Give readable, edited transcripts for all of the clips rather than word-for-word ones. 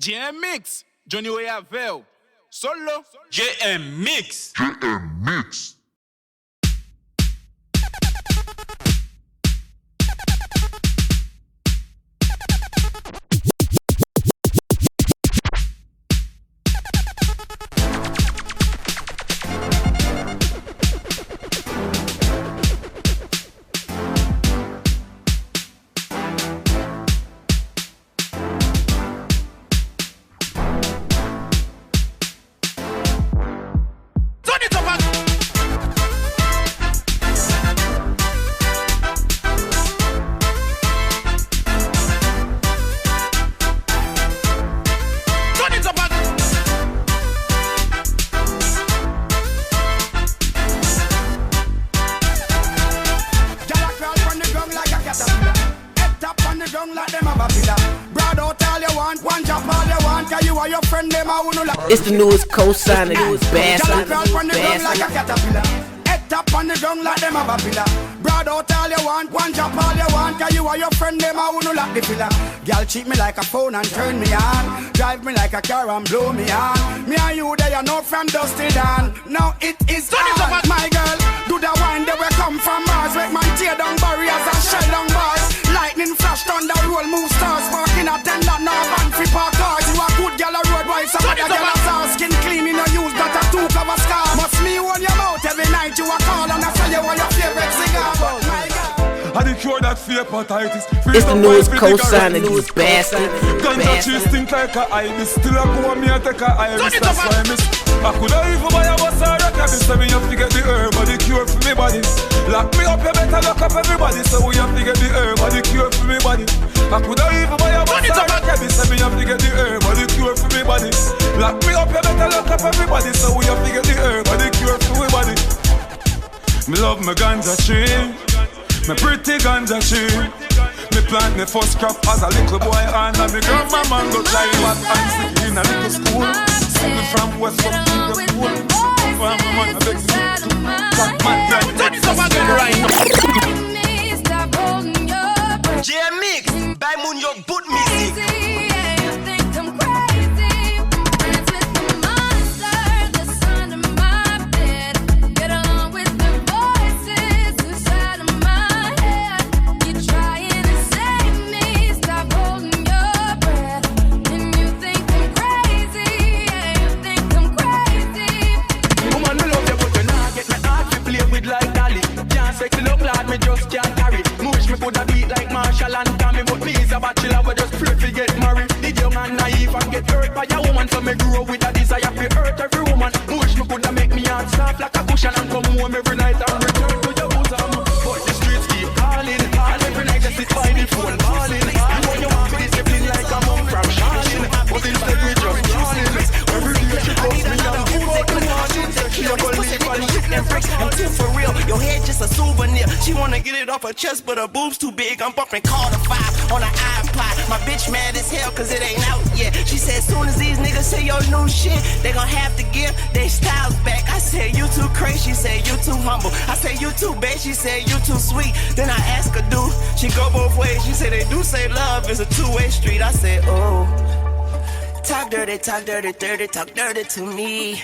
JM Mix, Johnny Oyavel, solo. JM Mix. JM Mix. It's the newest co-signer, bastard. Head tap on the ground like them have a pillar. Broad out all you want, one drop all you want. Cause you are your friend, them a who lock the pillar. Girl cheat me like a phone and turn me on. Drive me like a car and blow me on. Me and you, they are no from dusty down. Now it is on, my girl. Do the wine, they will come from Mars. Make man tear down barriers and shell down bars. Lightning flash, thunder roll, move stars. Parking attendant, no van free park cars. You a good girl a road boy, some other girl a star. Skin clean, you no use that a two cover scar. Must me on your mouth every night you a call. And I say you want your favorite cigar, but my God. I the cure that hepatitis. It's the newest co-signer, you bastard. Ganja cheese stink like a ibis. Still I go on me and take a iris. That's why I miss. I coulda even buy a bus or a cabin. So me have to get the herb or the cure for me body. Lock me up, you better lock up everybody. So we have to get the herb or the cure for me body. I coulda even buy a bus or a cabin. So me have to get the herb or the cure for me body. Lock me up, you better lock up everybody. So we have to get the herb or the cure for me body. Me love my ganja tree. Me pretty ganja tree. Me plant me first crop as a little boy. And me grandmama go try what and sick in a little school. Me from West up to the pool. From my mother beg me to got my time. Turn it up again right now. JM Mix by Munyo Boot Music. Me just can't carry. Me wish me coulda beat like Marshall and Tommy, but me is a bachelor we just pray to get married. The young and naive and get hurt by a woman, so me grow with a desire to hurt every woman. Me wish me coulda make me heart soft like a cushion and come home every night and return to your bosom. But the streets keep calling, and every night they sit by the phone balling. You know you want discipline like a mom from Charlene, but instead we just crawling. Every day she calls me and pull out the morning. She a believe and shit them bricks. I'm too for real. Your head just a souvenir. She wanna get it off her chest, but her boobs too big. I'm bumping Carter 5 on her iPod. My bitch mad as hell cause it ain't out yet. She said soon as these niggas say your new shit, they gon' have to give their styles back. I said you too crazy, she said you too humble. I said you too bad, she said you too sweet. Then I asked her do she go both ways. She said they do say love is a two-way street. I said oh, talk dirty, dirty, talk dirty to me.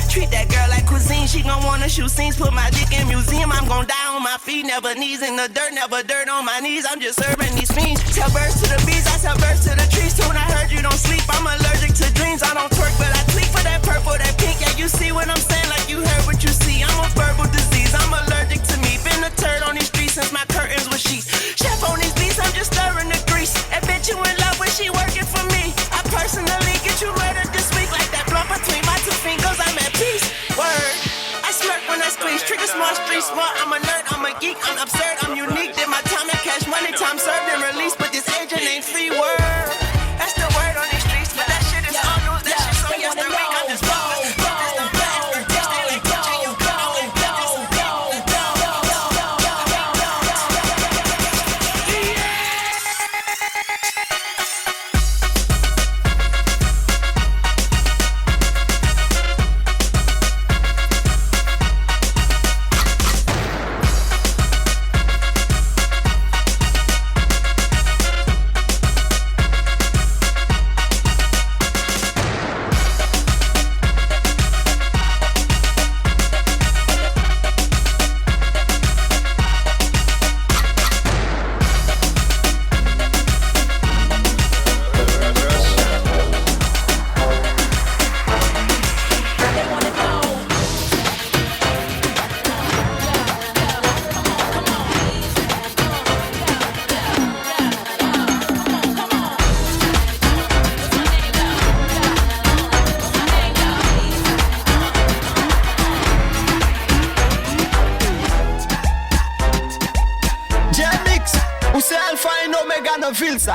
Treat that girl like cuisine, she gon' wanna shoot scenes. Put my dick in museum, I'm gon' die on my feet. Never knees in the dirt, never dirt on my knees. I'm just serving these fiends. Tell birds to the bees, I tell birds to the trees. Soon I heard you don't sleep, I'm allergic to dreams. I don't twerk, but I tweak for that purple, that pink. Yeah, you see what I'm saying, like you heard what you see. I'm a verbal disease, I'm allergic to me. Been a turd on these streets since my curtains were sheets. Chef on these beats, I'm just stirring the grease. That bitch you in love with, she working for me. I personally get you murdered this week. Like that blunt between my two fingers, I'm at peace. Word, I smirk when I squeeze. Trigger smart, street smart. I'm a nerd, I'm a geek, I'm absurd, I'm unique. Did my time and cash money, time served and released. But this agent ain't free word. That's the word on these streets, but that shit is all news. That shit's on yesterday. I'm just no feel ça.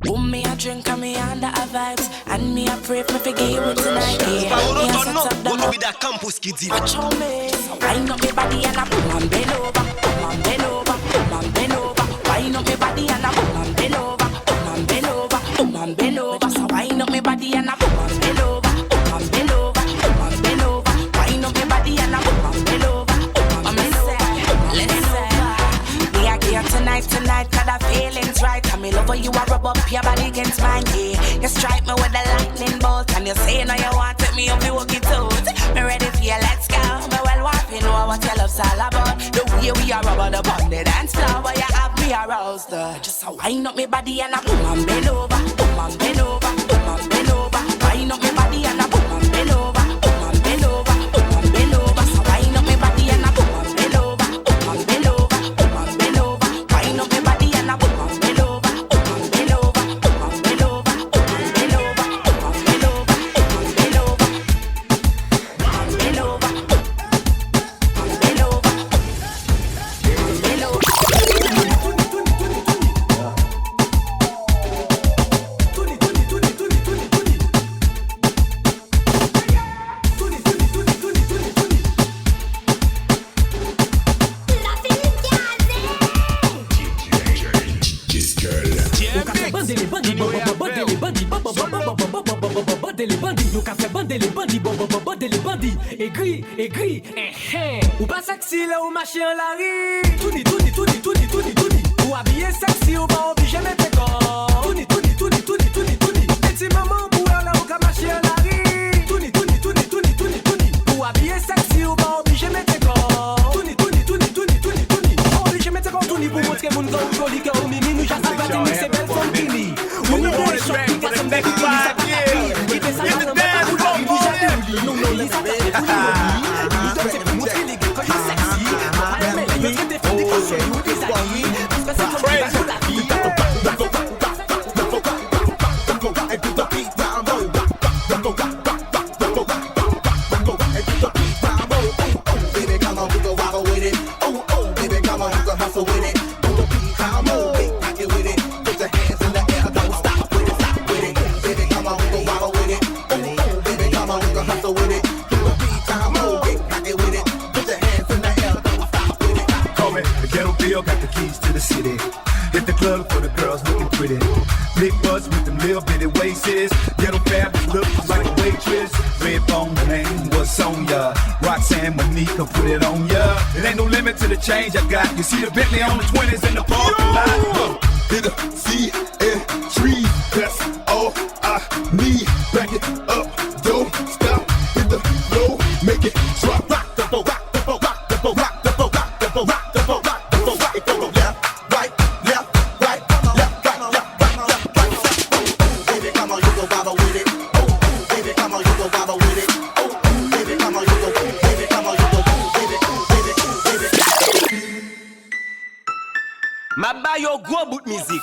Boom me a drink and me under a vibes. And me a pray for me forgive you tonight. Me a set up the Go to the campus kids. watch how me. So wind up me body and a boom and bend over. Boom and bend over. Boom and bend over. Wind up me body and a boom and bend over. Boom and bend over. Boom and bend over. So wind up me body and a boom and bend over. Boom and bend over. Boom and bend over. Wind up me body and a boom and bend over. Boom and bend over. Listen, we are here tonight, cause the feeling's right. And me love how you a rub up your body against mine, yeah. You strike me with the lightning bolt, and you say now you want take me up, you walk it out. Me ready for you, let's go. Me well want to know what your love's all about. The way we are rubber the bond, the dance floor, where you have me aroused. Just a wind up me body and a boom and bend over, boom and bend over, boom and bend over. Wind up me body and a boom and bend over, boom and bend over, boom and bend over. So wind up me body and a boom and bend over, boom and bend over, boom and bend over. Wind up me body and a boom and bend over, boom and bend over, boom and bend over, boom and bend over, boom and bend over, boom and bend over, boom and bend over, boom and bend over, boom and bend over. Aigri, ou pas sexy là ou machin la rue. Touni, ou habillé sexy ou pas obligé mettre tes corps. Touni, petit maman pour là ou ka machin la rue. Touni, ou habillé sexy ou pas obligé mettre tes corps. Touni, obligé mettre tes corps. Touni pour montrer mon corps joli que au mimi nous j'aime pas tenir ces belles femmes fini. Ou nous les chocs qui cassent un bec qui ça pas qui fait ça dans le bec ou dans le non les ça got the keys to the city. Hit the club for the girls looking pretty. Big butts with them little bitty waists. Ghetto fab looks like a waitress. Red bone, the name was on ya. Roxanne, Monica, put it on ya. It ain't no limit to the change I got. You see the Bentley on the 20s in the parking lot. Hit a C-N-Tree. That's all I need. Back it up, don't stop. Hit the flow, make it drop. Rock the boat, rock the boat, rock the boat, rock the boat, rock the boat, rock the boat, rock the boat, rock the boat. Left, right, left, right, left, right, left, right, left, right. Baby, come on, you go bobble with it. Oh, baby, come on, you go bobble with it. Oh, baby, come on, you go, baby, come on, you go, baby. Ma ba yo gros bout de musique.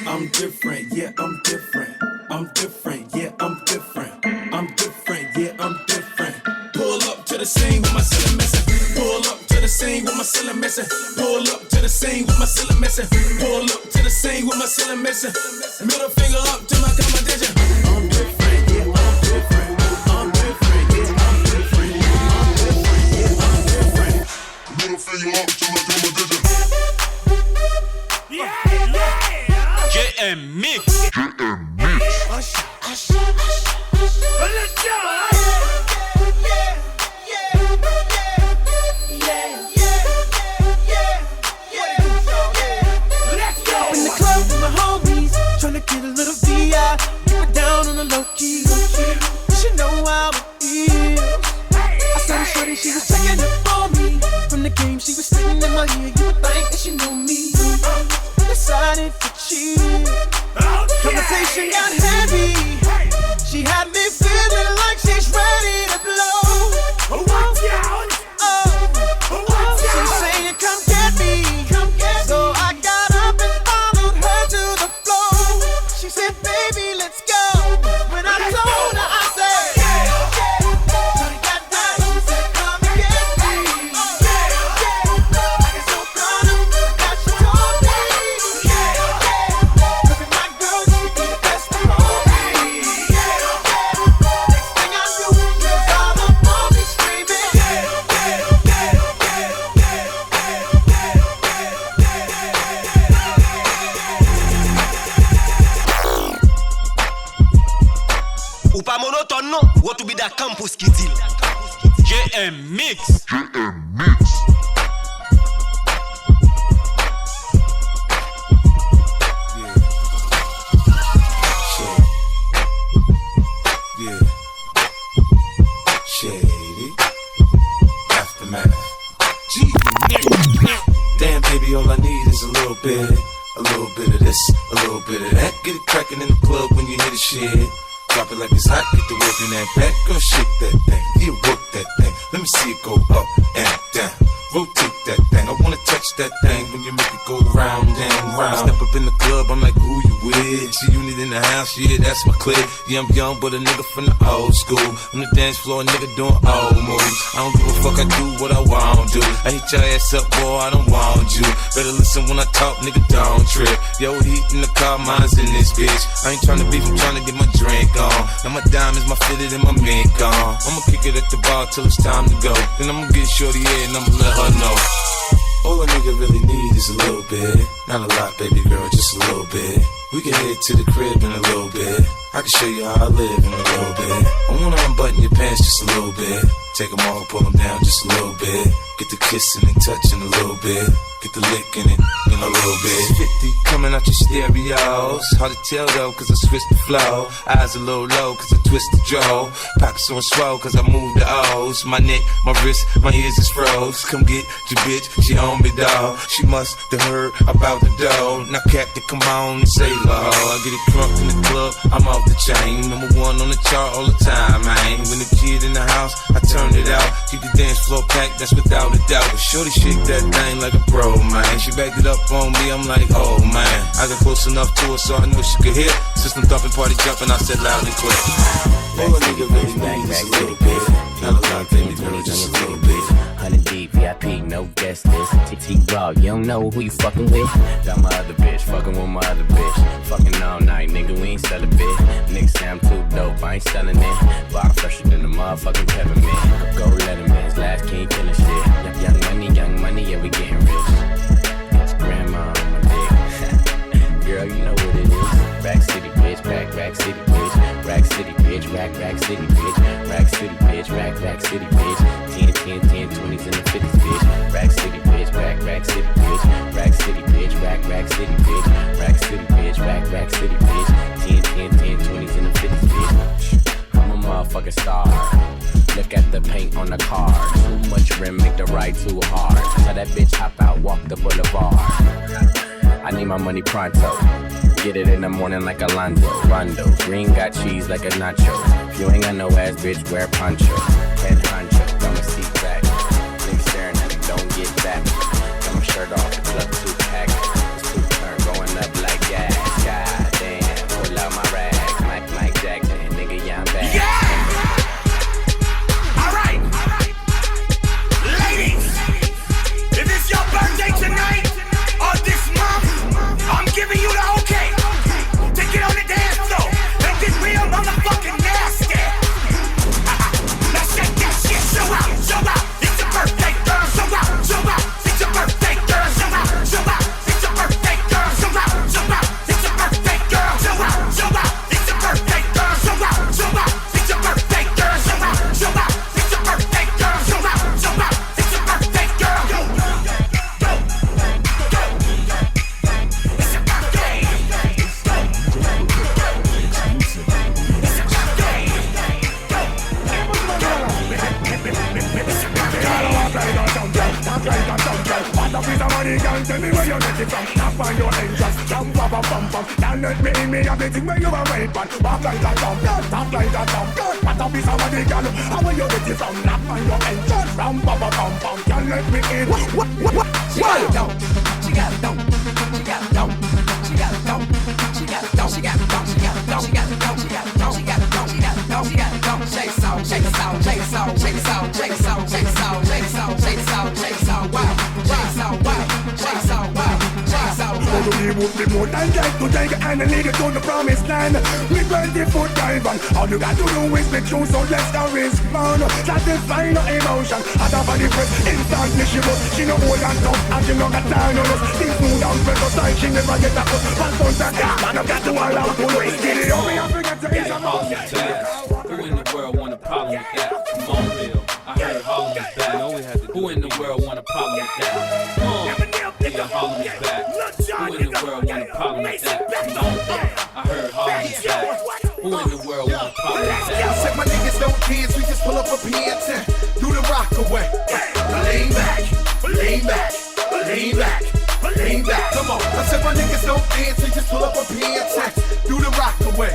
I'm different, yeah, I'm different. I'm different, yeah, I'm different. I'm different, yeah, I'm different. Pull up to the scene with my cellar missing. Pull up to the scene with my cellar missing. Pull up to the scene with my cellar missing. Pull up to the scene with my cellar missing. Middle finger up to my competition. I'm different, yeah, I'm different. I'm different, yeah, I'm different. I'm different, yeah, I'm different. Middle finger up to my competition. Yeah, yeah. JM Mix. Let's go. In the club with my homies, tryna get a little VI. Keep it down on the low key. You should know how it is. I saw the shorty, she was checking up for me. From the game, she was sitting in my ear. You would think that she knew me. Decided to cheat. Conversation got heavy. She had me feeling like she's ready to blow. Watch out! She's saying, come get me. So I got up baby, let's go. When I told her, I said, Shorty got nice, she said, come and get me. I get so proud of that she told me. Look at my girl, she be the best of all me. Next thing I knew, she was all up on me screaming. Ou pas monotone non, ou tout bida campus qui dit. JM Mix. Yeah. Shady. Aftermath. Damn, baby, all I need is a little bit of this, a little bit of that. Get it crackin' in the club when you hear the shit. Drop it like it's hot, get the work in that back. Girl, shake that thing, yeah, work that thing. Let me see it go up and down. Rotate that thing, I wanna touch that thing when you make it go round and round. I step up in the club, I'm like, who you with? See unit in the house, yeah, that's my clique. Yeah, I'm young, but a nigga from the old school. On the dance floor, a nigga doing old moves. I don't give a fuck, I do what I want to. I hit your ass up, boy, I don't want you. Better listen when I talk, nigga, don't trip. Yo, heat in the car, mine's in this bitch. I ain't tryna beef, I'm tryna get my drink on. Now my diamonds, my fitted, and my mink on. I'ma kick it at the bar till it's time to go. Then I'ma get shorty in and I'ma let her know. All a nigga really need is a little bit. Not a lot, baby girl, just a little bit. We can head to the crib in a little bit. I can show you how I live in a little bit. I wanna unbutton your pants just a little bit. Take them all, pull them down just a little bit. Get the kissing and touching a little bit. Get the licking it in a little bit. 50 coming out your stereos. Hard to tell though, cause I switch the flow. Eyes a little low, cause I twist the jaw. Pockets on swole, cause I move the O's. My neck, my wrist, my ears is froze. Come get your bitch, she on me, dawg. She must have heard about the dough. Now Captain, come on and say low. I get it crunk in the club, I'm off the chain. Number one on the chart all the time, man. When the kid in the house, I turn it out. Keep the dance floor packed, that's without a doubt. But shorty shake that thing like a pro, man. She backed it up on me, I'm like, oh man. I got close enough to her so I knew she could hear. System thumping, party jumping, I said loud and clear. All a nigga really needs is a little bit. Not a lot, baby girl, just a little bit. 100 deep, VIP, no guest list. TT Raw, you don't know who you fucking with. Got my other bitch, fucking with my other bitch. Fucking all night, nigga, we ain't sell a bit. Niggas say I'm too dope, I ain't selling it. Bottle fresher than the motherfucking peppermint. Go Letterman's, last king killing shit. Young money, yeah, we getting rich. It's grandma on my dick. Girl, you know what it is. Rack City, bitch, rack city, bitch. Rack City, bitch, rack city, bitch. Rack City, bitch, rack city, bitch. 10, 20s and the 50s, bitch. Rack City, bitch, rack city, bitch. Rack City, bitch, rack city, bitch. Rack City, bitch, rack city, bitch. 10, 20s and the 50s, bitch. I'm a motherfucking star. Look at the paint on the car. Too much rim, make the ride too hard. Tell that bitch hop out, walk the boulevard. I need my money pronto. Get it in the morning like Alonzo. Rondo. Green got cheese like a nacho. If you ain't got no ass, bitch, wear poncho. Head honcho, got my seat back. Niggas staring at me, don't get back. Got my shirt off, the club too packed. This two turn going up like gas. God damn, pull out my rag. Mike Jackson, nigga, yeah, I'm back. Yeah! Alright! Ladies! If it's your birthday tonight or this month, I'm giving you the okay to get on the dance floor and get real motherfucking nasty. Now shake that shit, show out, it's your birthday, girl, show out, it's your birthday, girl, show out, it's your birthday, girl, show out, it's your birthday, girl, show out, it's your birthday, girl, show out, it's your birthday, girl, show out, it's your birthday, girl, show out, it's your birthday, girl. What a piece of money, girl, tell me where you get it from. Tap on your entrance, jump up a bum bum. Don't let me in me, have the thing where you are wait on. Walk like a dump, tap like a dump. What a piece of money, girl, how will you get it from? Tap on your entrance, jump up a bum bum. Don't let me in. She got it down, she got it down, she got it down, she got it down, she got it down, she got it down, she got it down, would be more than like to take and lead you to the promised land. We 20-foot dive and all you got to do is be true, so let's go respond. Satisfy no emotion. Out of the press, instantly she was. She no hold on top and she no got time on us. Things move down press like she never get a cut. But don't say, man, I got to allow to wait. Get it over, I forget to eat some. Who in the world want a problem with that? Come on, Bill. I heard Harlem is back. Who in the world want a problem with that? Come on. Yeah, Harlem is back. Who in the world want a problem with that? Come on, Bill. I heard Harlem is back. Who in the world want a problem with that? I said my niggas don't dance, we just pull up a pants and do the rock away. Lean back, lean back, lean back, lean back. Come on. I said my niggas don't dance, we just pull up a pants and do the rock away.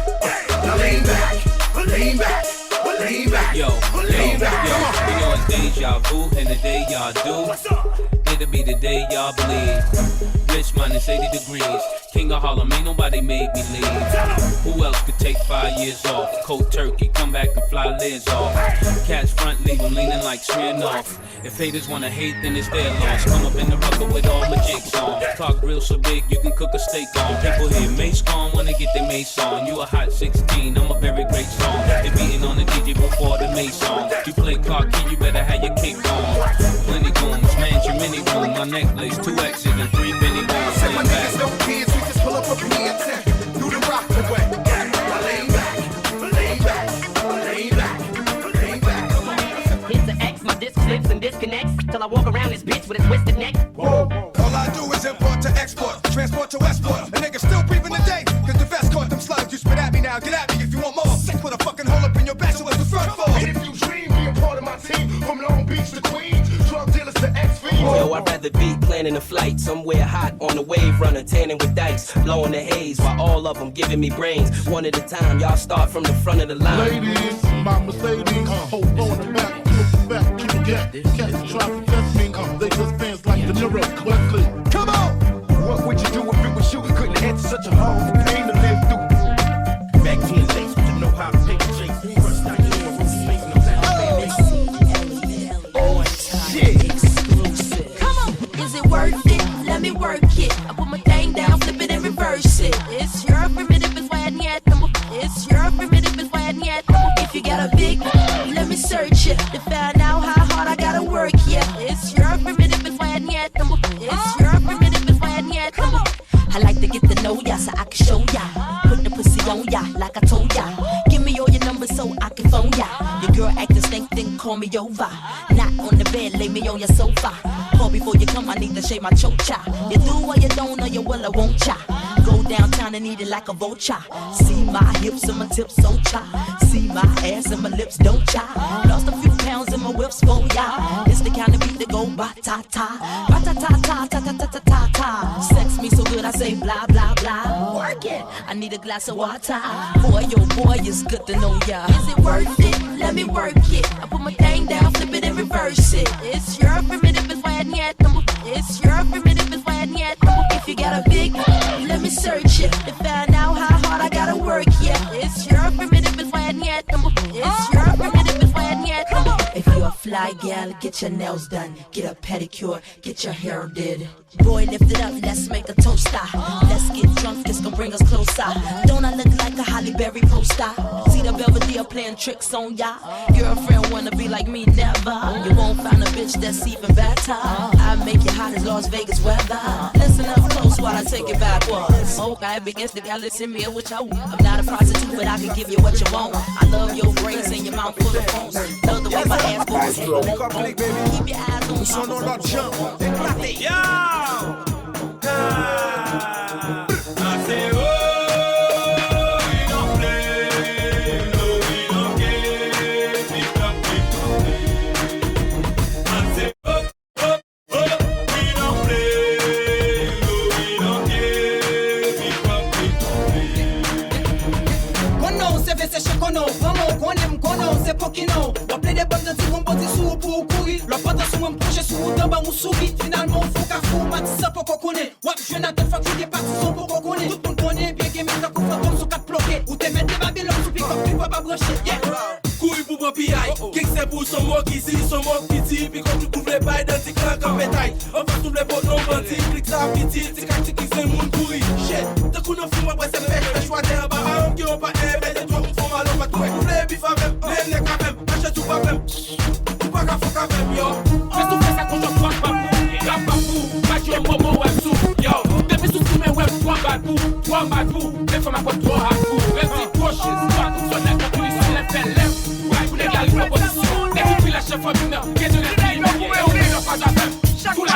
Now lean back, lean back. Lean back, yo, lean back. Come on. You know it's deja vu, and the day y'all do, it'll be the day y'all believe. Rich minus 80 degrees, king of Harlem, ain't nobody made me leave. Who else could take 5 years off? Cold turkey, come back and fly lids off. Catch front, leave them leaning like Smirnoff. If haters wanna hate, then it's their loss. Come up in the rucker with all my jigs on. Talk real so big, you can cook a steak on. People hear Mace gone, wanna get their Mace on. You a hot 16, I'm a very great song. They beating on the DJ before the Mace song. You play Clark Key, you better have your kick on. Plenty goons, mansion, mini room. My necklace, 2 X's and 3 Benny Bones. I said my niggas don't dance, we just pull up a pants and do the rock away. Now lean back, lean back, lean back, lean back. Come on. Hit the X, my disc flips and disconnects till I walk around this bitch with a twisted neck. Whoa. All I do is import to export, transport to Westport. A nigga still breathing today, cause the vest caught them slugs. You spit at me now, get at me if you want more. Sick with a fucking hole up in your back, so what's the front for? And if you dream, be a part of my team, from Long Beach to Queens, drug dealers to X-Fiends. Yo, I'd rather be planning a flight somewhere hot on the wave runner, tanning with dice, blowing the haze while all of them giving me brains. One at a time, y'all start from the front of the line. Ladies, my Mercedes, hold on the back, look back, keep it gas, catch the traffic, that's me. They just fans like the Nero, Wesley. Come on! What would you do if it was you? Couldn't answer such a hard pain to live through. Back 10 days, but you know how to take a chase. First night, you know, space, no Is it worth it? Let me work it. I put my thing down, flip it and reverse it. It's your primitive, it's why I need It's your primitive, it's why I need If you got a big, let me search it to find out how hard I gotta work. Yeah, it's your primitive, it's why I need It's your primitive, it's why I need I like to get to know ya so I can show ya. Put the pussy on ya like I told ya. Give me all your numbers so I can phone ya. Your girl acting stink, then call me over. Not on the bed, lay me on your sofa. Call before you come, I need to shave my chocha. You do or you don't, or you will or won't cha. Go downtown and eat it like a vulture. See my hips and my tips so cha. See my ass and my lips don't cha. Lost a few pounds in my whips for ya. It's the kind of beat that go ba-ta-ta. Ba-ta-ta-ta, ta-ta-ta-ta-ta. Sex me so good I say blah, blah, blah. Work it, I need a glass of water. Boy, oh boy, it's good to know ya. Is it worth it? Let me work it. I put my thing down, flip it and reverse it. It's your primitive, it's why I need It's your primitive, it's why I need If you got a big, let me search it to find out how hard I gotta work. Yeah, it's your primitive, it's why I need It's your primitive, it's why I need If you're a fly gal, get your nails done, get a pedicure, get your hair did. Boy, lift it up, let's make a toaster. Let's get drunk, this gon' bring us closer. Don't I look like a Halle Berry poster? See the Belvedere playing tricks on ya. Girlfriend wanna be like me, never. You won't find a bitch that's even better. I make you hot as Las Vegas weather. Listen up close while I take it backwards. Okay, against the guy, listen me what you want. I'm not a prostitute, but I can give you what you want. I love your braids and your mouth full of phones. Love the way my ass goes. Keep your eyes on me. Son on that jump. Yeah! I say, oh, we don't play, no, we don't get picked up, I say, oh, oh, oh, we don't play, no, we don't get picked up, Kono, se vese che kono, vamo, konem, kono, se pokino. Waple de bonnes si on boti sou pour courir. Le pata sou un projet sou d'amba ou souris. Finalement, faut qu'à fou, matissa pour qu'on connaît. Wap, je n'ai pas fait des partisans pour qu'on connaît. Tout le monde connaît bien que mes gars qu'on fait sur 4 bloqués. Ou t'es mettre des babylons sous pick-up, tu vas pas brancher. Yeah! Couille pour bon piaille, kick c'est pour son mot qui si, son mot petit, puis comme tu couvres les bails dans tes clans comme bétail. On va tout les potes non bandits, clique ça petit, c'est quand tu kicks c'est moun pourri. pas pressé pêche choix de bas un qui on pas aimé les toi pour mal on va tout les bif avec les nègres même achète tout pas même tout pas qu'à faire même yo mais tout fait ça quand je crois pas rap pas fou pas tu momo web sou yo depuis tout ce web toi bad pour les femmes à quoi toi hard pour reste proches pas tout sur la police les fait lève ouais pour les gars les opposition les qui la chef femina qui de les filles on est là pas à tout la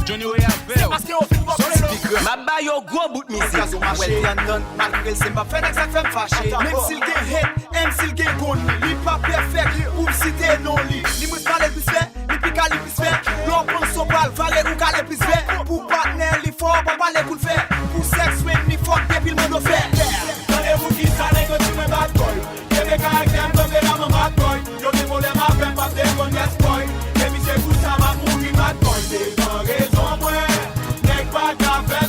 Johnny Way Abel. parce qu'on fait Ma baille au gros bout de musique. Well done, malgré le c'est pas fait que ça fait me fâcher. Même s'il gagne hit, même s'il gagne con, il pas perfect, ou cité non li. Li mous parler plus fait, li pica li plus fait. L'on prend son bal, valer ou caler plus fait. Pour partenaire, li fort, pas parler pour le faire. Pour sexe, win, ni fuck, depuis le monde fait. Donnez-vous qui ça n'est que tu me bad boy. Y'a des caractères comme des lames bad boy. Y'a des volets ma peine, pas des bonnes yes boy. Y'a mis c'est pour ça, ma pour lui bad boy. C'est en raison, moi. N'est pas café.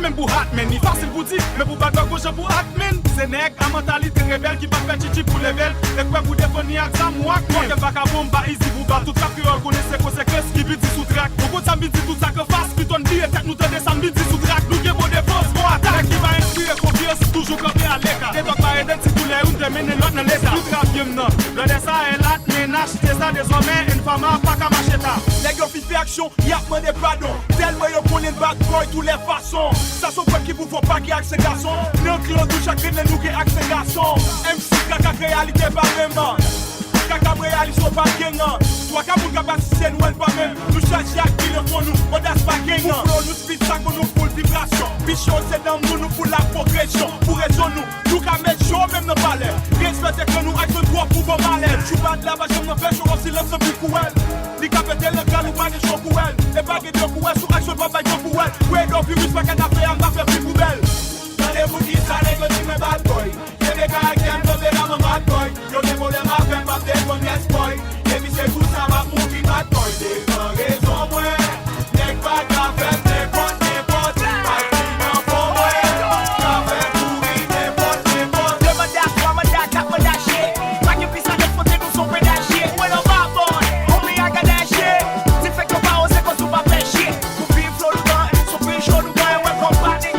Même pour Hatman, il facile pour dire, mais pour battre gauche pour Hatman. C'est nègre, à mentalité rebelle qui va faire chichi pour level. Et quoi vous définir avec ça, moi, qu'elle va qu'à bombe, easy vous bat. Tout ça que vous connaissez, c'est que ce qui veut dire sous track. Beaucoup de samedi, tout ça que face, puis ton dit, et nous tenons samedi sous track. Nous avons des forces, bon attaque qui va inspirer confiance, toujours campé à l'écart. Et donc, par exemple, si tous les uns terminent l'autre dans l'état. Tout travail, non. Le dessin est là, mais n'achetez ça désormais, une femme à pas qu'à marcher ta. Les gars, fait action, y'a pas de pardon. Tellement y'a connaît le bad boy, tous les façons. Ça sont pas qui vous faut pas qui avec ces garçons. Nous clôt de chaque de nous qui avec ces garçons. MC caca réalité pas vraiment. Caca réalité sont pas gagnant. Toi qu'à vous capacité nous elle pas même. Nous cherchons à qui le font nous. On n'est pas gagnant. Nous nous speed ça nous pour vibration. Bichon c'est dans nous pour la progression. Pour raison nous qu'à mettre chaud même nos palais. Respectez que nous avec le droit pour vos malais. Tu vas de là-bas je me fais chaud aussi l'homme plus cruel. Les capitaines le gars nous pas de chaud pour elle. Les bagues de pour elle sur action pas bagues pour elle. Ouais donc virus pas qu'à faire en faire plus poubelle. Donnez-vous qui ça n'est que tu me bad boy. Y'a des caractères comme des lames bad boy. Y'a des volets ma peine pas des bonnes yes boy. Y'a mis c'est tout ça ma pour qui bad boy. C'est en raison moi. N'est pas qu'à faire n'importe. Demandez à toi, madame, cap me lâcher. Pas que puisse aller fonder nous son pédagier. Ouais non bad boy, on m'y a gâché. Tu fais qu'on va oser qu'on se va pêcher. Pour vivre flot le vent, son pays chaud nous gagne, ouais compagnie.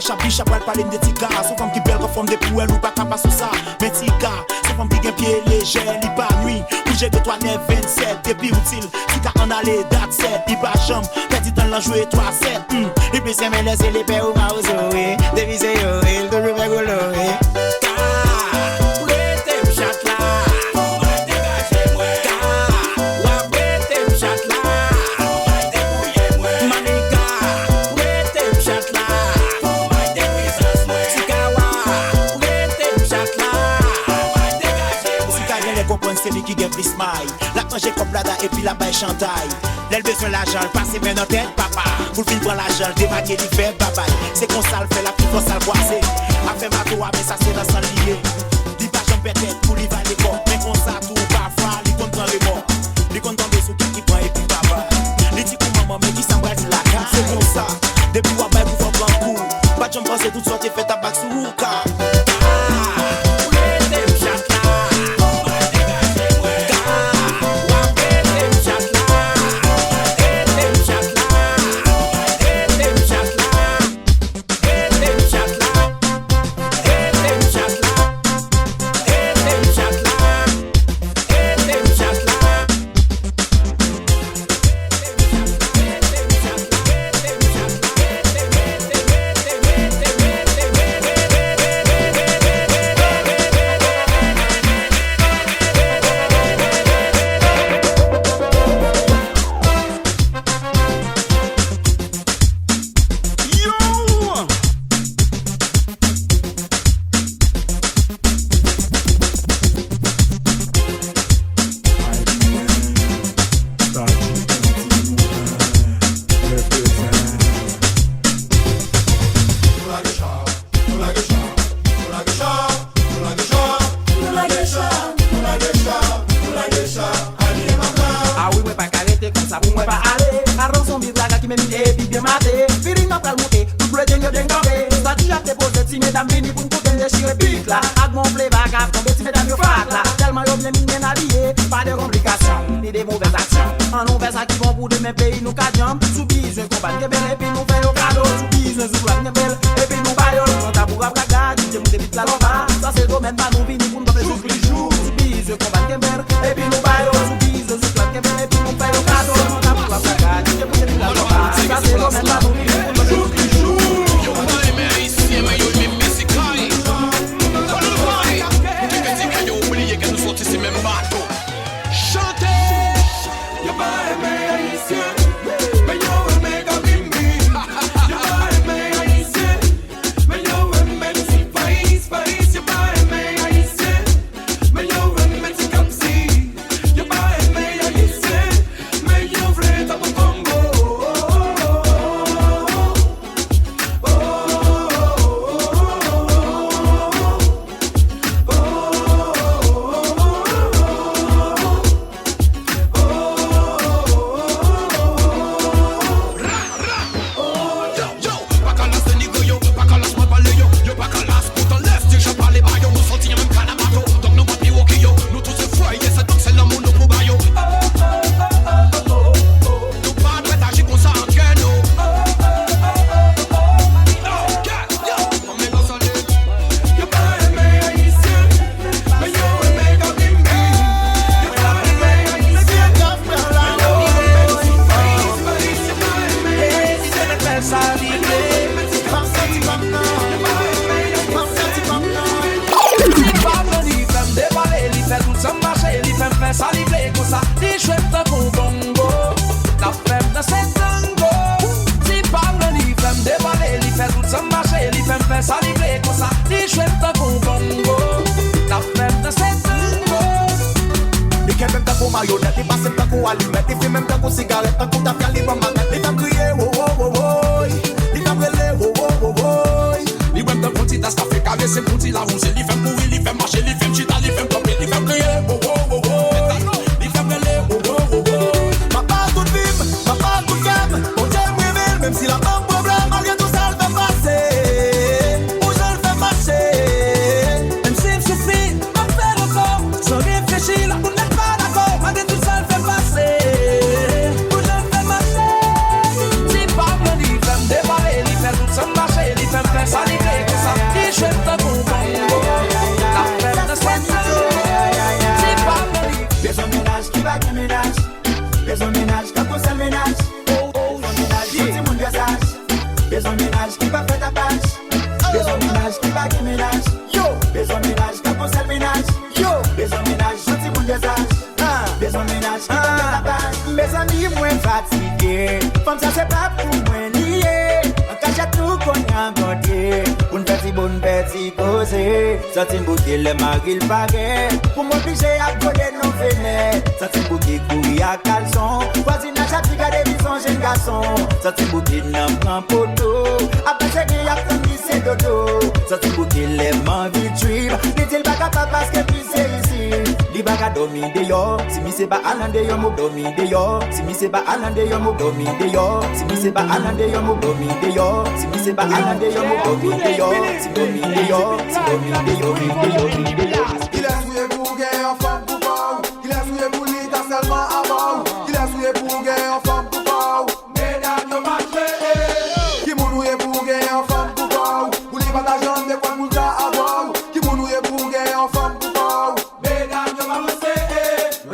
Chapiche à parler de tika, son femme qui belle comme des poêles ou pas capable sur ça. Mais tika, son femme qui gagne pied léger, il pas nuit. Bouger de toi 9 27, depuis utile. Tika en aller date 7, il pas chambre. Petit temps l'en jouer 3 7. Il peut s'aimer laisser les pères ou maozoé. Deviser yo, il doit le rigoloé. C'est lui qui gagne plus smile. La manger comme blada et puis la baille chantaille. L'elle besoin l'argent, passe bien dans tête, papa. Pour le film prend l'argent, démarquer du fait, bye. C'est qu'on ça le fait la petite fois ça le boisé. A fait ma tour, mais ça c'est dans son lié. Dis pas j'en peut-être pour lui va les corps. Mais qu'on ça tout parfois, il compte dans les morts. Il compte dans les sous qui prend et puis papa. Les petits coups maman, mais qui s'embrasse la carte. C'est comme ça. Depuis on va pour faire plan coup. Pas j'en pense tout sorti fait ta bac sous le cas. rester comme ça pour moi pas aller. Arran son bidraga qui m'a mis et puis bien maté. Fini m'a pral monter, tout le dernier bien campé. Ça qui a te posé si mesdames vini pour nous côté déchirer pique là. Avec mon flé baga, tomber si mesdames yo fac là. Tellement yo bien mis bien habillé, pas de complications, ni des mauvaises actions. En nous fait ça qui vont pour de mes pays nous cadjam. Sous besoin combat de belle et puis nous fait au cadeau. Sous besoin zoula de belle et puis nous baillons. On t'a pour abraga, DJ monte vite la lomba. Ça c'est le domaine pas nous vini pour nous faire tous les jours. Sous besoin combat de belle et puis nous baillons. Sous besoin zoula de belle et puis nous fait au cadeau. On t'a pour abraga, DJ monte vite la lomba. Ça c'est le domaine pas nous vini pour nous faire tous les jours. Yo parle mais ici mais yo me messicaille. Yo oublié que nous sommes ici même bateau. Chantez. Yo pas aimé haïtien, mais yo aimé Gabimbi. Yo pas aimé haïtien, mais yo aimé si pays. Yo pas aimé haïtien, mais yo aimé si Kapsi. Yo pas aimé haïtien, mais yo voulait ta bon Congo. Satin bouquet le maril paguet pour m'obliger à coller nos fenêtres. Satin bouquet courir à caleçon, voisinage à piquer des bisons jeunes garçons. Satin bouquet n'en prend poteau, après c'est qu'il y a plein de c'est dodo. Satin bouquet les mains vitrines, dit-il pas capable parce que puis c'est ici. Li baga dormi de yo, si mi se ba alande yo mo dormi de yo. Si mi se ba alande yo mo dormi de yo. Si mi se ba alande yo mo dormi de yo. Si mi se ba alande yo mo dormi de yo. Si dormi de yo, si dormi de yo. Il a souillé pour gagner en femme pour pas. Il a souillé pour l'État seulement avant. Il a souillé pour gagner en femme pour pas. Mesdames, nous marchons. Qui mounouye pour gagner en femme pour pas. Vous n'avez pas d'argent, mais quoi nous t'a avoir. Qui mounouye pour gagner en femme pour pas. Mesdames, nous marchons.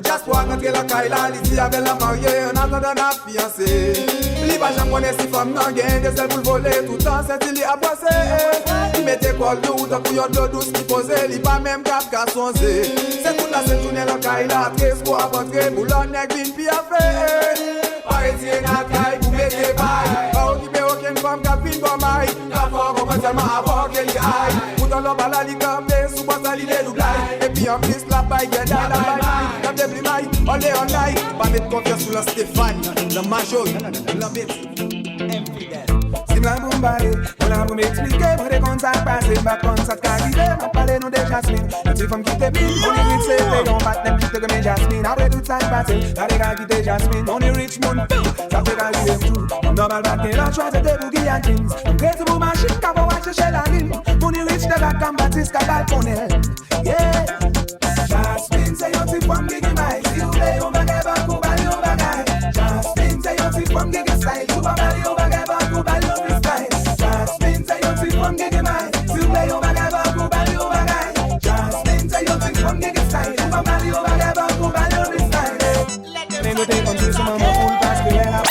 Just one, notre la Kaila, l'ici avec la mariée, on attend la fiancée. Il va jamais connaître si femme n'a gain de celle pour voler tout le temps, c'est il y a bossé. Il mettait quoi de ou de couillon de douce qui posait, il pas même cap qu'à soncer. C'est toute la cette journée la Kaila, 13 fois à votre boulon, n'est qu'une pire affaire. Arrêtez la caille, vous mettez bail. Pas occupé aucune femme qui a fini comme aïe. La femme comprend seulement avant qu'elle y aille. Pour dans l'homme à la ligue, mais souvent ça l'idée nous blague. Et puis en plus la paille, qu'elle a la paille. Comme des blimailles, on est en aille. Pas mettre confiance sur la Stéphane, la major, la bête. Infidèle. Si la pou m'bale, yon la pou m'explike, pou de kon sa pase, m'a kon sa t'karive, m'a pale nou de Jasmine. Yon ti fom ki te bin, on y rich se fe, yon bat nem ki te geme Jasmine. Apre tout sa pase, la de ka ki te Jasmine, on y rich moun fi, sa fe ka rive tout. Yon normal bat ke lan chwa se te pou ki an kings. Yon krezi pou machin, ka pou wache che la rim. On y rich te bak kam batis ka balkonel. Yeah, Jasmine se yon ti fom ki gimay, si ou le yon bagay bakou bali yon bagay. Jasmine se yon ti fom ki style, you bali yon bagay bakou bali yon freestyle. Jasmine say you see from Gigi Mai, si ou play yon bagay bakou bali yon bagay. Jasmine say you see from Gigi style, you bali yon bagay bakou bali yon freestyle. Me go take on to some of my own parce que elle a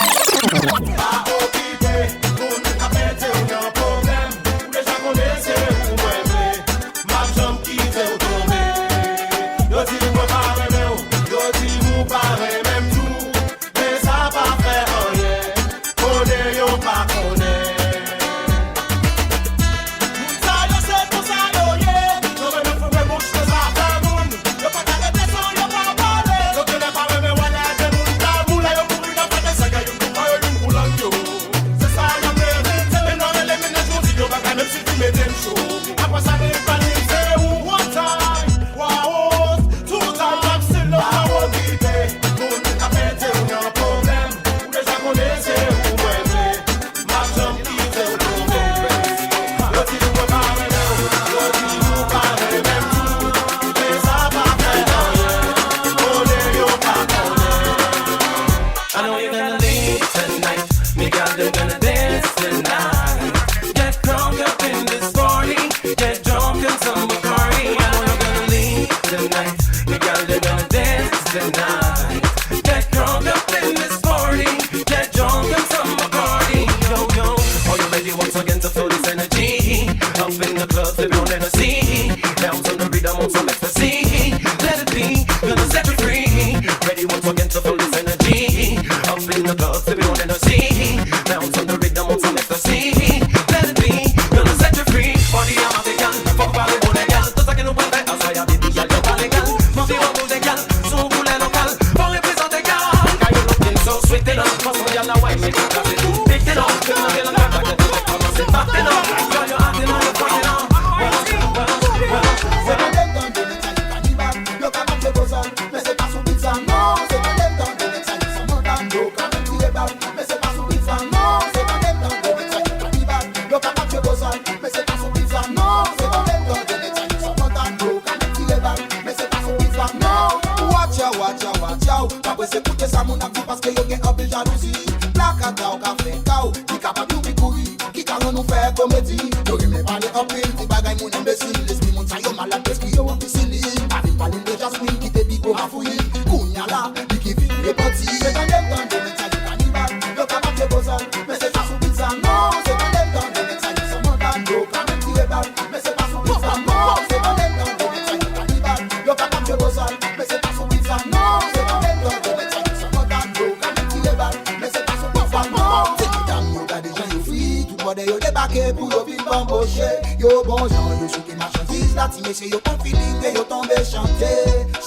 yo bon genre, yo chouke marchandise, la ti mese yo kon feeling, yo tombe chante.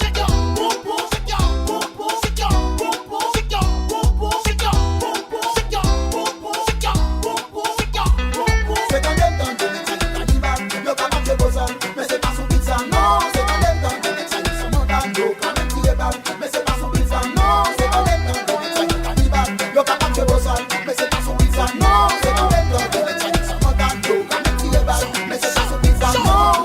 Shake your boom boom, shake your boom boom, shake your boom boom, shake your boom boom, shake your boom boom, shake your boom boom, shake your boom boom, shake your boom boom. C'est quand même temps de mettre du cannibale, yo capable de bosser, mais c'est pas son pizza, non. C'est quand même temps de mettre du montagne, yo capable de tirer balle, mais c'est pas son pizza, non. C'est quand même temps de mettre du cannibale, yo capable de bosser, mais c'est pas son pizza, non. C'est quand même temps de mettre du montagne, yo capable de tirer balle, mais c'est pas son pizza, non.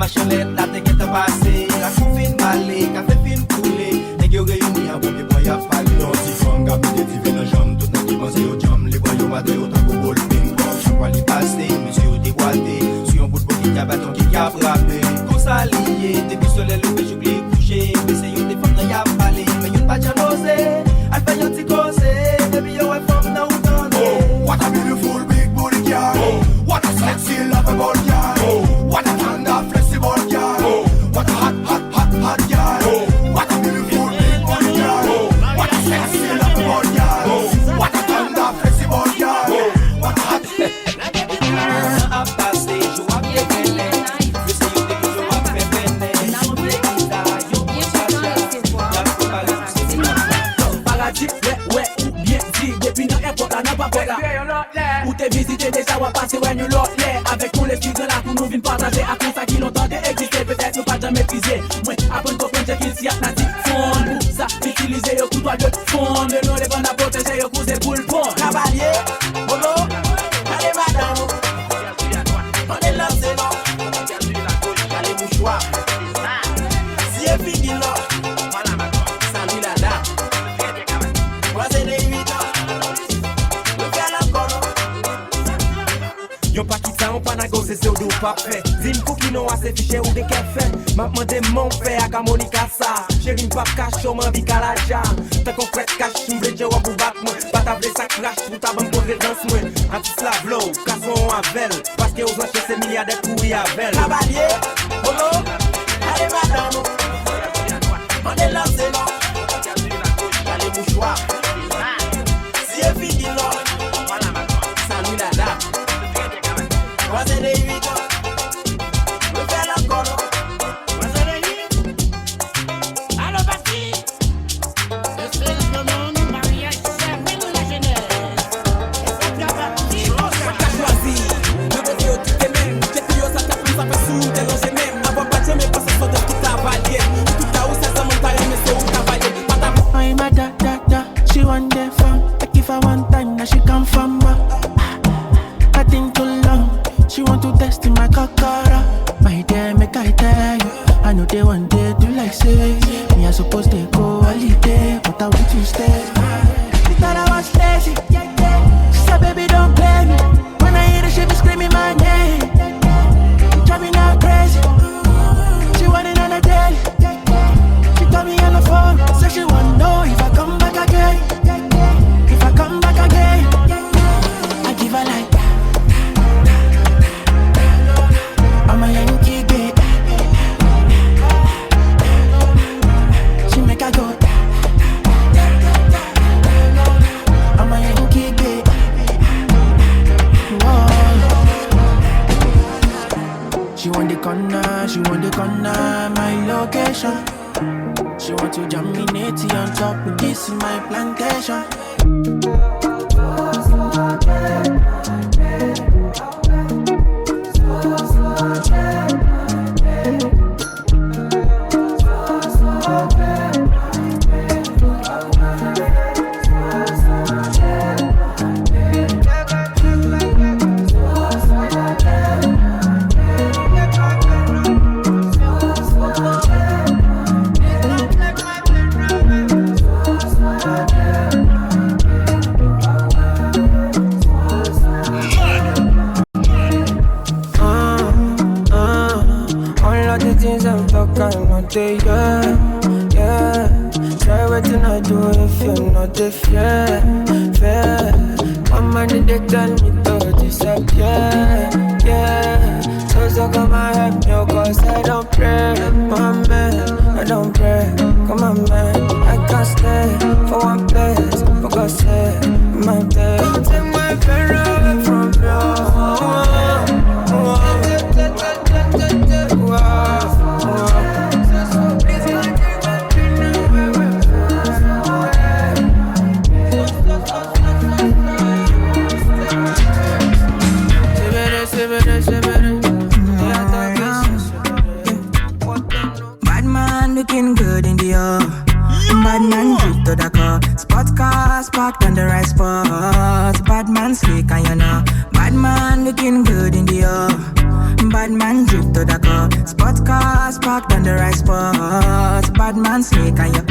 Chanette, la te get passé, la confine malé, café fin coulé, nèg yo réuni en bon bon y a fallu. Non si femme gabi de dive dans jambe, tout nèg qui pense yo jam, les voyous maté autant que ball ping pong, chaque fois li passé, monsieur te boité, sur un bout de bâton qui a frappé. Tout ça lié, depuis sur les loups, j'oublie coucher. Mais c'est une des femmes qui a parlé, mais y'en pas déjà osé. Elle fait un petit causé, depuis y'en est femme dans ou dans. What a beautiful big booty girl. What a sexy lovable girl. What a tender flexible girl. What a hot girl. What a beautiful big booty girl. What a sexy lovable girl. What a tender flexible girl. What a hot. A passé, je vois bien qu'elle est. Je sais où t'es, je vois bien qu'elle est. Yo, paradis, ouais, bien dit. Depuis dans l'airport, là, n'a pas peur là. Où t'es visité déjà, on va passer, ouais, nous l'autre l'air. Avec nous, les studios là, pour nous venir partager. À cause ça qui longtemps d'exister, peut-être nous pas jamais maîtriser. Moi, après une comprendre qu'il s'y a natif fond. Pour ça, utiliser le couteau de fond. De nous, les bonnes à protéger, le cousin pour le pont. Cavalier, Bobo, allez, madame. On est lancé là. Allez, mouchoir. Si elle finit là, salut la dame. Voisin des 8 ans. Yo pas qui ça, on pas n'a gossé, c'est au dos pas fait. Dis-moi qui n'ont assez fiché ou des cafés. M'a demandé mon père à Monica ça. Chérie, m'pas cache, on m'a dit qu'à la jam. T'as qu'on fait cache, m'vle dire ou bac moi. Pas t'avler ça crash, ou t'as bon poser dans moi. Anti-Slavlo, casson avec. Parce que aux enchères c'est milliardaires pour y avec. Cavalier, Bolo, allez madame. On est lancé là. Allez mouchoir. Si elle finit là. Salut la dame. Voisin des 8 ans, me fait la colo. Voisin des 8. Allô, Basti. Je suis le monde, mariage, service de la jeunesse. Est-ce que tu as parti? Je t'ai choisi. Le côté au tout est même. J'ai pris au sac à plus, ça fait sous, t'es longé même. Avoir pas de mais pas ça soit de tout cavalier. Tout à où ça s'en monte à mais c'est où cavalier. I'm a da. She want the fun. I give her one time, now she come from I think too long. She want to test in my kakara. My dear, make I tell you. I know they want to do like say. Me I supposed to go holiday, but I want to stay. She thought I was lazy. She said, baby, don't play me. When I hear the shit, be screaming my name. Drive me now crazy. She want it on a daily. She call me on the phone. Said she want to know if I come back again. If I come back again, I give her like. I'm a Yankee babe. She make her go. I'm a Yankee babe. Whoa. She want the corner, my location. She want to jam me natty on top with this in my plantation. Yeah. Try waiting I do if you're not fair. One man they tell me to disappear. Yeah. So come and help me, cause I don't pray. My man, I don't pray. Come on man, I can't stay for one place. For God's sake, my day. Don't take my pain away from you. Looking good in the air. Bad man drip to the car. Spot cars parked on the right spot. Bad man slick and you know. Bad man looking good in the air. Bad man drip to the car. Spot cars parked on the right spot. Bad man slick and you.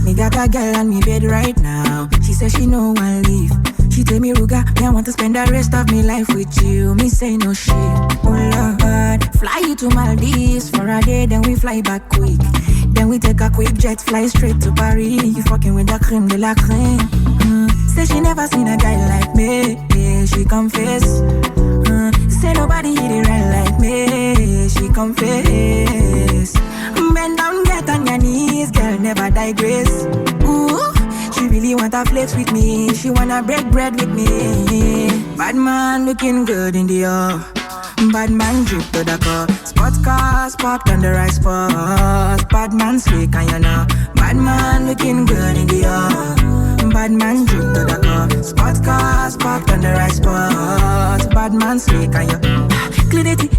Me got a girl on me bed right now. She says she no one leave. She tell me, Ruga, me I want to spend the rest of me life with you. Me say no shit. Oh Lord, fly you to Maldives for a day, then we fly back quick. Then we take a quick jet, fly straight to Paris. You fucking with the creme de la creme. Say she never seen a guy like me. Yeah, she confess. Say nobody hit it right like me. She confess. Bend down, get on your knees, girl, never digress. Ooh, she really wanna flex with me. She wanna break bread with me. Bad man looking good in the air. Bad man drip to the car. Spot cars parked on the right spot. Bad man slick and you know. Bad man looking good in the air. Bad man drip to the car. Spot cars parked on the right spot. Bad man slick and you.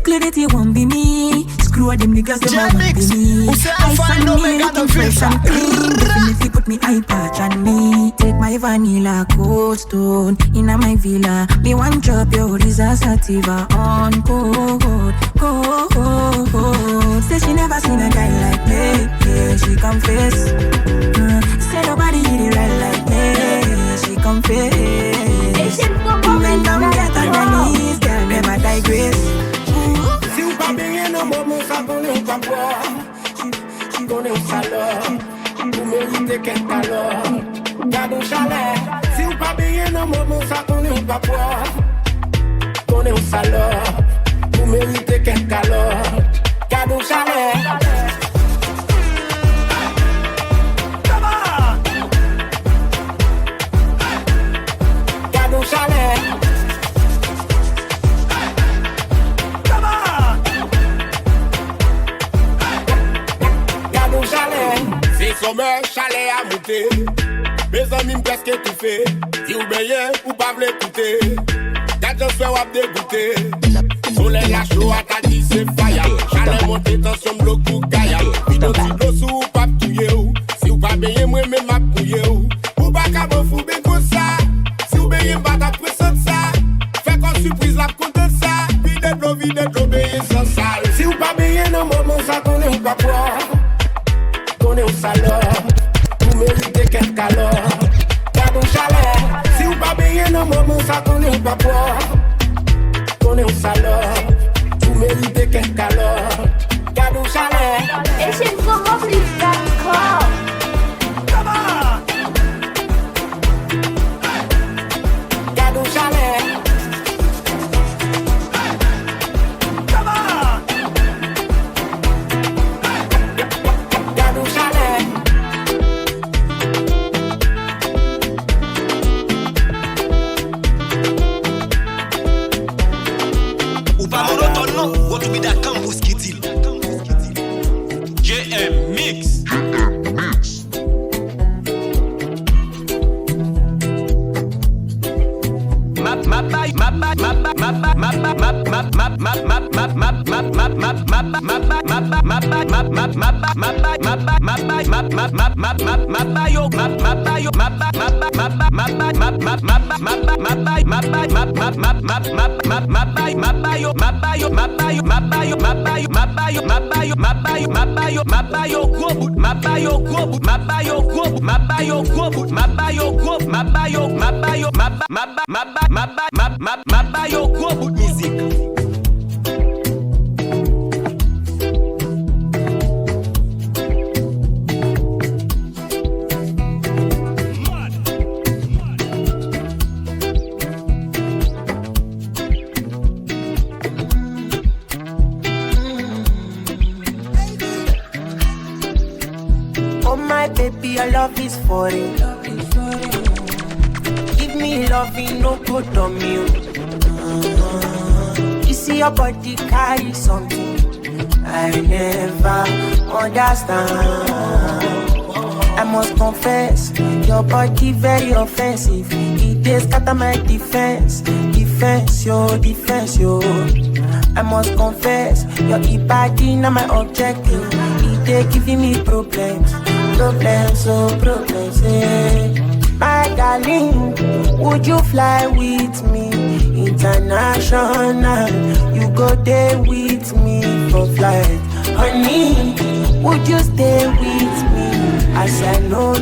Clarity won't be me. Screw them niggas, they won't be me. I find me looking fresh and clean. Definitely put me eye patch on me. Take my vanilla cold stone in my villa. Me one drop your disaster sativa on cold. Say she never seen a guy like me. Yeah, she confess. Say nobody hit it right like me. She confess. Bend down, get on your knees, girl, never digress. Si ou pa beye nan moment sa konen ou pa boire. Si konen ou salor, ou merite ket kalor. Gado chalet. Si ou pa beye nan moment sa konen ou pa boire. Konen ou salor, ou merite ket kalor. Gado chalet. Gado chalet. Sommet, chalet à monter. Mes amis presque étouffés. Si vous payez ou pas vous l'écouter. T'as juste fait ou dégoûter. Soleil la chaud à ta dit c'est fire. Chalet monté, tension bloquou kaya. Bidon si l'eau sous ou pas touyer ou. Si vous pas payez, moi même m'a pouiller ou. Ou pas qu'à vous fou ben comme ça. Si vous payez, pas ta pression ça. Fait qu'on surprise la compte ça. Vide de l'eau, payez sans sale. Si vous pas payez, non, moment ça connaît ou pas boire. Konen ou salor, ou merite ket kalor. Gado chalet. Si ou pa beye nan moment sa konen ou pa boire. Konen ou salor, ou merite ket kalor. Gado chalet. Et j'ai une fois rempli d'accord. Gado chalet. Oh my baby, your love is for it. Give me loving, no good on you. You see your body carry something I never understand. I must confess, your body very offensive. It is scatter my defense, yo. I must confess, your body not my objective. It is giving me problems, yeah. My darling, would you fly with me international? You go there with me for flight, honey. Would you stay with me? I said no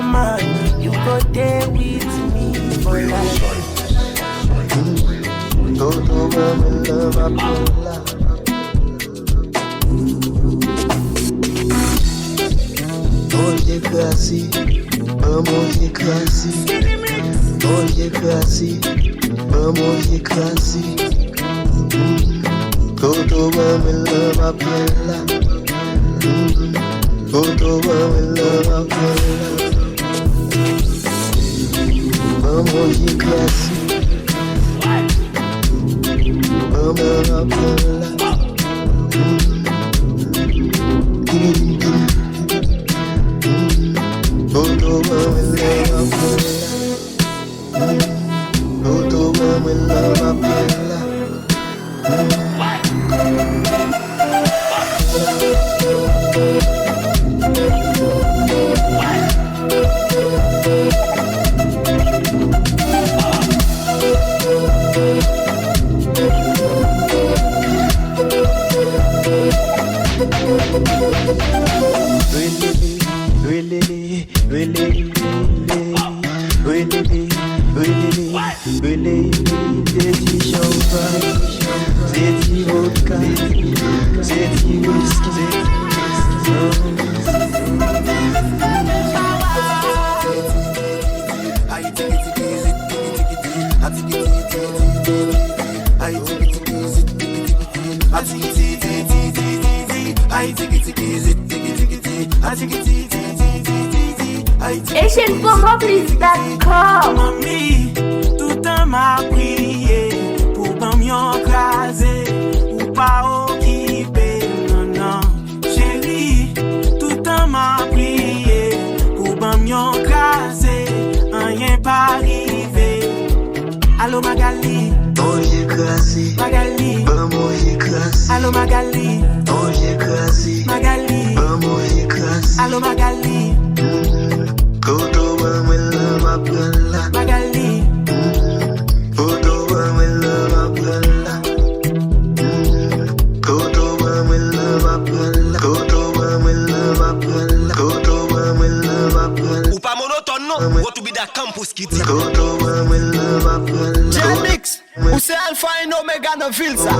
man. You go there with me for life. Manger classique, manger classique, manger classique, manger classique. Toto mami love apella, toto mami love apella. Manger classique, manger apella. Toto mami love apella, toto mami love apella. AsianForMobiles.com. Mami, tout an m'a prié pour pas m'y écraser ou pas occuper, non, non. Chérie, tout an m'a prié pour pas m'y écraser, rien pas arrivé. Allô Magali, manger classique, Magali, manger classique. Allô Magali, manger classique, Magali, manger classique. Allô Magali, Toto mami love apella, Magali, toto mami love apella, toto mami love apella, toto mami love apella, toto mami love apella. Ou pas monotone non, ou to be da campus kitty. Toto mami love apella. J-Mix, ou c'est Alpha and Omega no feel ça.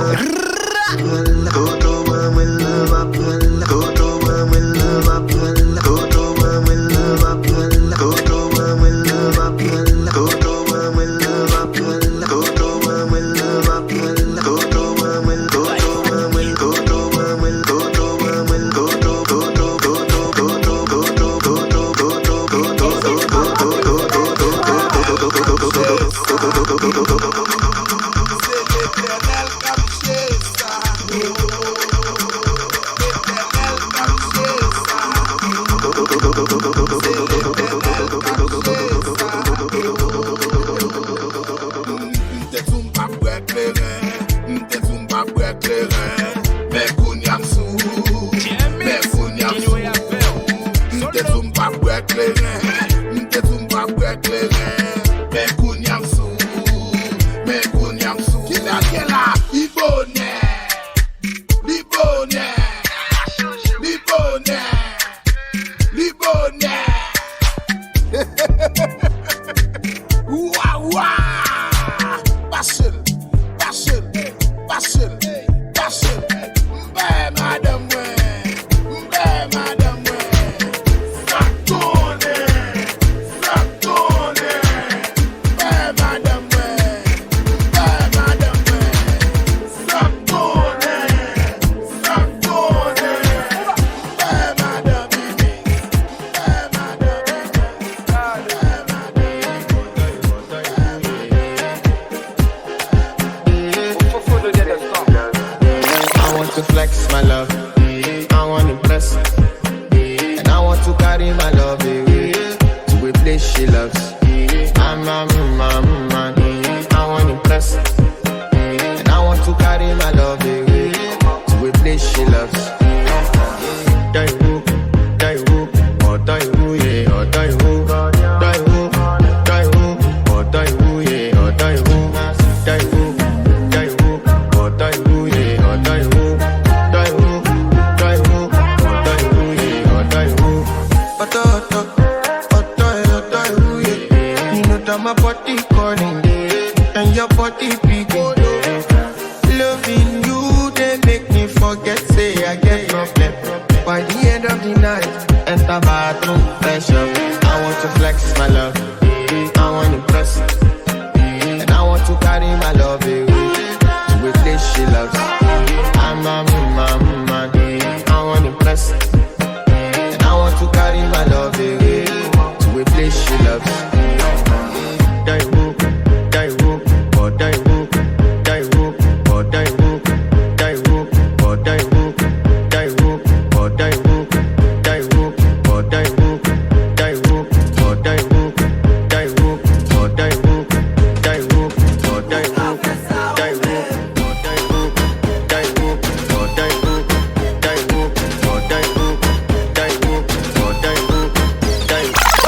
Toto mami love apella, toto mami love apella, toto mami love apella, toto mami love apella, toto mami love apella, toto mami love apella, toto mami, toto mami, toto mami, toto mami, toto, toto, toto, my body calling, and your body beating. loving you, they make me forget, say I get problem. By the end of the night, enter bathroom, fresh up. I want to flex my love, I want to impress, and I want to carry my love away to a place she loves. I'm a man, I want to impress, and I want to carry my love away to a place she loves. Die whoop, die whoop, or die whoop, die whoop, or die whoop, die whoop, or die whoop, die whoop, or die whoop, die whoop, or die whoop, die whoop, or die whoop, die whoop, or die whoop, die whoop, or die whoop, die whoop, or die whoop, die whoop, die whoop, or die whoop, die whoop, or die whoop, die whoop, or die whoop, die whoop.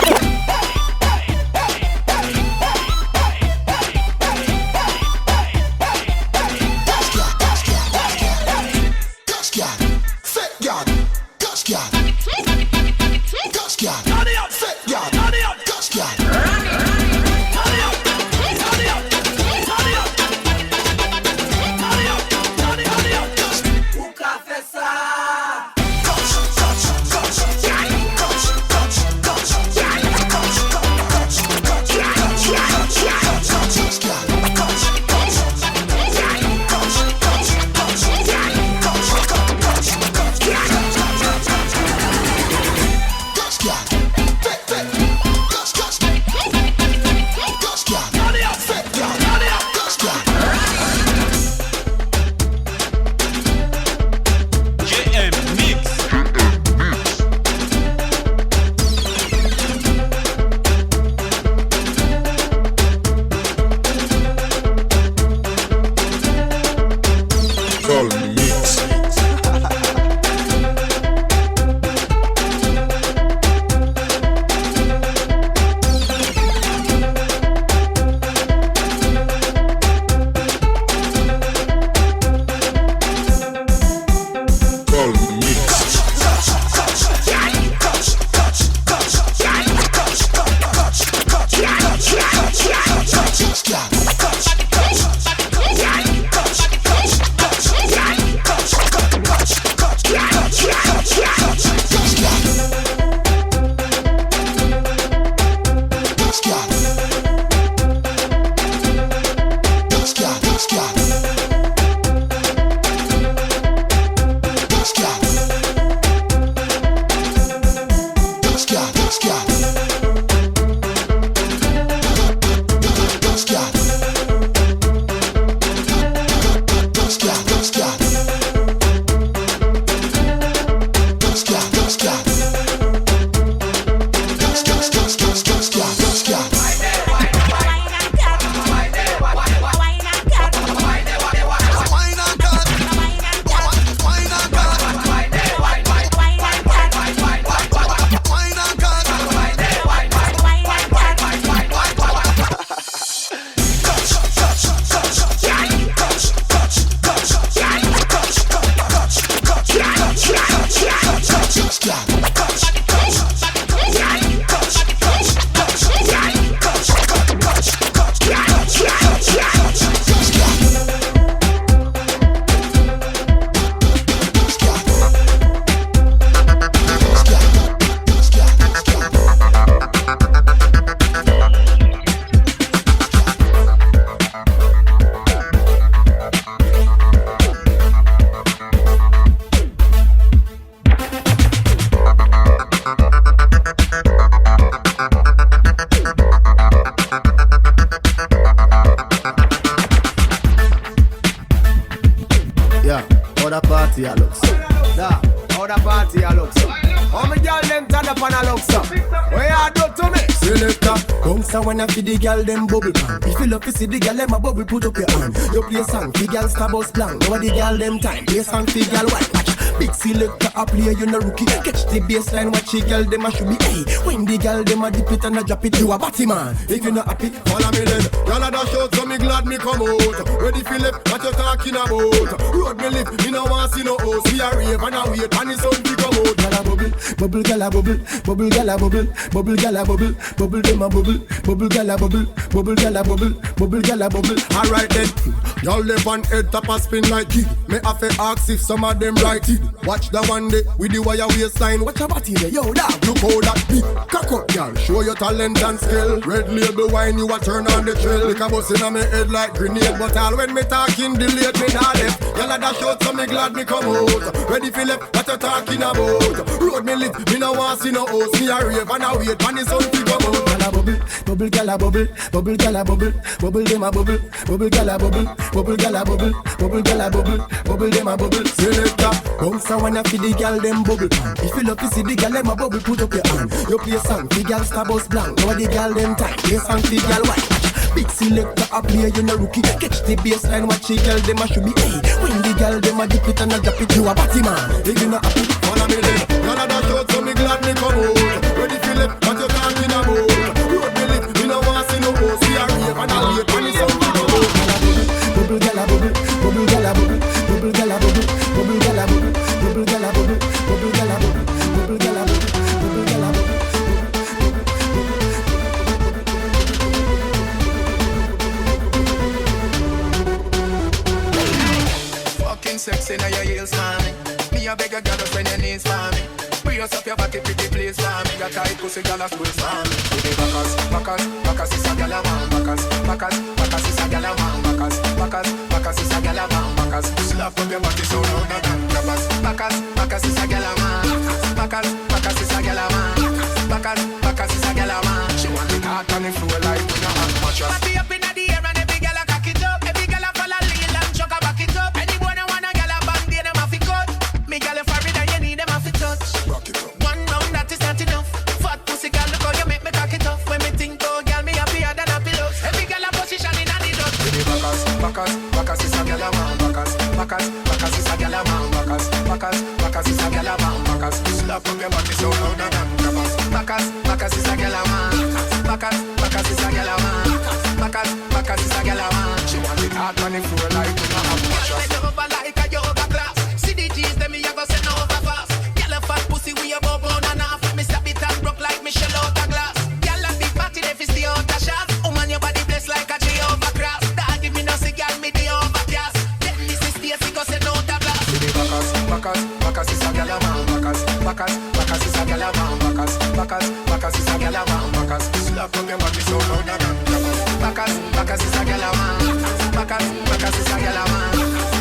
How the party a look so? Da, how the party a look so? How me girl them turn up and a look so? What you do to me? Selector, bounce a wanna feed the girl them bubble pan. If you love to see the girl them a bubble, put up your hand. You play song, the girl star bus plan. Know the girl them time, play song, the girl white. Big selector a play, you no rookie. Catch the baseline, watch the girl dem a should be. Hey, when the girl dem a dip it and a drop it, you a batty man. If you not happy, follow me then. Y'all a dash out, so me glad me come out. Ready Philip, what you talking about? Road me live, me no want see no house. We a rave and a wait, and the sun to come out. Gyal a bubble, bubble gyal a bubble, bubble gyal a bubble, bubble gyal a bubble, bubble dem a bubble, bubble gyal a bubble, bubble gyal a bubble, bubble gyal a bubble. Alright then, y'all live on head top a spin like kid. Me have to ask if some of them right it. Watch the one day with the wire waistline. Watch a body there, yo dog. Look how that big cock up, y'all. Show your talent and skill. Red label wine, you a turn on the trail. Like a bus inna me head like grenade. But all when me talking, delayed me nah left. Y'all a dash out, so me glad me come out. Ready for left, what you talking about? Road me lit, me no want see no house. Me a rave and a wait, and the sun to come out. Gyal a bubble, bubble gyal a bubble, bubble gyal a bubble, bubble dem a bubble, bubble gyal a bubble, bubble gyal a bubble, bubble gyal a bubble, bubble dem a bubble. Selector, bounce a wanna feel the gyal dem bubble. If you love to see the gyal dem a bubble, put up your hand. You play a song, the gyal star bus blank. Now the gyal dem tight, play a song, the gyal white. Big selector a play, you no rookie. Catch the baseline, watch the gyal dem a should be. Hey, when the gyal dem a dip it and a drop it, you a batty man. If you not happy, follow me then. Y'all a dash out, so me glad me come out. Ready Philip, what you talking about? Road me lit, me no want see no house. We a rave and a wait, and the sun to come out. Bubble gyal a bubble, bubble gyal a bubble, bubble gyal a bubble, bubble gyal a bubble, bubble gyal a bubble, bubble gyal a bubble, bubble gyal a bubble, bubble gyal a bubble. Fucking sexy now your heels for me. Me a beg a girl to spend your knees for me. Brace up your body, pretty place for me. Your tight pussy girl a squeeze for me. Baby backers, backers, backers is a girl a man. Backers, backers, backers is a girl a man. Backers, backers, backers is a girl a man. Backers, slap up your body so louder than grabbers. Backers, backers is a girl a man. Backers, backers is a girl a man. Backers, backers is a girl a man. She want it hot on the floor like we no have mattress. Body up inna the air and every girl a cock it up. Every girl a follow lead and chuck a back it up. Any boy no want a girl a bang, they them a fi cut. Me girl a forehead and you need them a fi touch. One round that is not enough. Fat pussy girl, look how you make me cock it off. When me think oh girl, me happier than a pillow. Every girl a position in a the dust. Baby backers, backers, backers is a girl a man. Backers, backers, backers is a girl a man. Backers, backers, backers is a girl a man. Backers, slap up your body so louder than grabbers. Backers, backers is a girl a man. Backers, backers is a girl a man. Backers, backers is a girl a man. She want it hot on the floor like we no have mattress. Bend over like a yoga class. See the G's, them me a go send over fast. Girl a fat pussy we a bob round and half. Me stop it and broke like Michelle out a glass. Girl a big party they fi stay out a shot. Woman your body blessed like a Jehovah cross. Dog give me no say girl me the overcast. Then this is Stacy go send out a blast. Baby backers, backers, backers is a girl a man. Backers, backers, backers is a girl a man. Backers, backers, backers is a girl a man. Backers, slap up your body so louder than grabbers. Backers, backers is a girl a man. Backers, backers is a girl a man.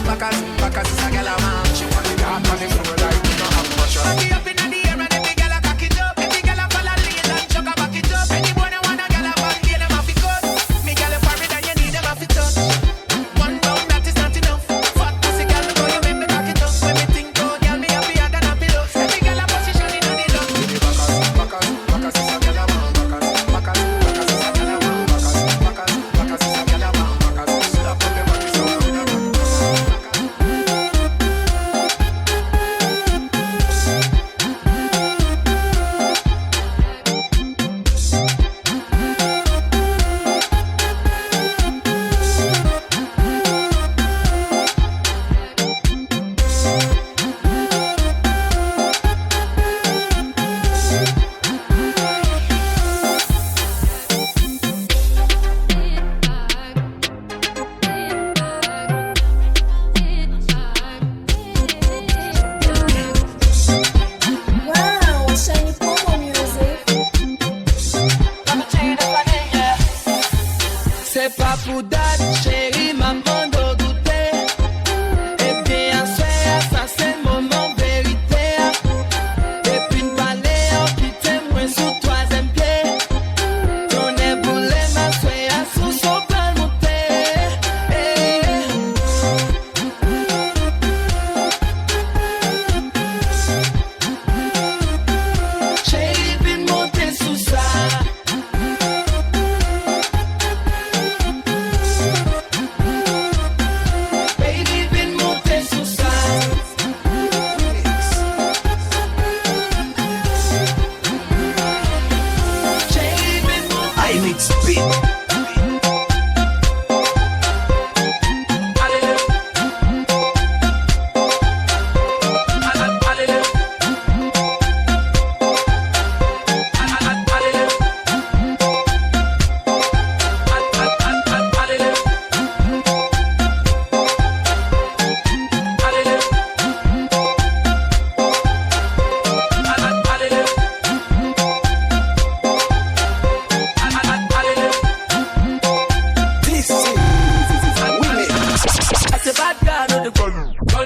Backers, backers is a girl a man. She want it hot on the floor like we no have mattress. Body up inna the air and every girl a cock it up. Every girl a follow lead and chuck a back it up. Any boy no want a girl a bang, they them a fi cut. Me girl a forehead and you need them a fi touch. One round that is not enough. Fat pussy girl, look how you make me cock it up. When me think oh girl, me happier than a pillow. Every girl a position in a the dust. Baby backers, backers, backers is a girl a man. Backers, backers, backers is a girl a man. Backers, backers, backers is a girl a man. Backers, slap up your body so louder than